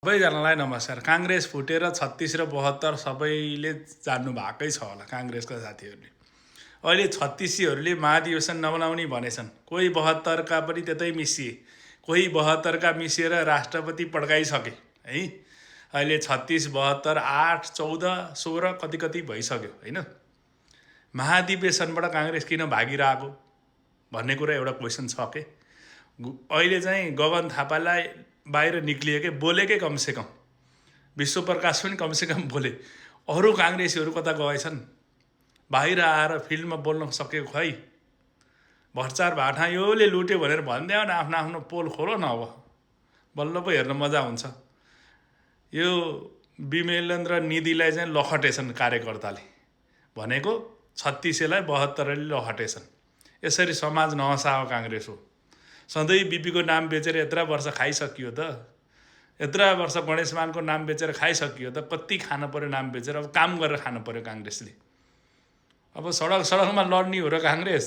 सबैजनालाई नमस्कार। काङ्ग्रेस फुटेर 36 र 72 सबैले जान्नु भएकै छ होला काङ्ग्रेसका साथीहरूले। अहिले 36हरूले महाधिवेशन नबनाउने भनेछन्। कोही 72का पनि त्यतै मिसिए, कोही 72का मिसिएर राष्ट्रपति पड्काइसके है। अहिले 36, 72, 8, 14, 16 कति कति भइसक्यो होइन। महाधिवेशनबाट काङ्ग्रेस किन भागिरहेको भन्ने कुरा एउटा क्वेसन छ के। अहिले चाहिँ गगन थापालाई बाहिर निक्लिएकै बोलेकै कमसेकम विश्वप्रकाश पनि कमसेकम बोले। अरू काङ्ग्रेसीहरू कता गएछन्? बाहिर आएर फिल्डमा बोल्न सकेको खै। भ्रष्टाचार भाटा योले लुट्यो भनेर भनिदियो न, आफ्नो आफ्नो पोल खोलो न। अब बल्ल पो हेर्न मजा हुन्छ। यो विमलेन्द्र निधिलाई चाहिँ लखटेछन् कार्यकर्ताले, भनेको 36लाई 72ले लखटेछन्। यसरी समाज नहसाओ काङ्ग्रेस हो। सधैँ बिपीको नाम बेचेर यत्रा वर्ष खाइसकियो त, यत्रा वर्ष गणेशमानको नाम बेचेर खाइसकियो त। कति खान पर्यो नाम बेचेर, अब काम गरेर खानु पर्यो काङ्ग्रेसले। अब सडकमा लड्ने हो र काङ्ग्रेस।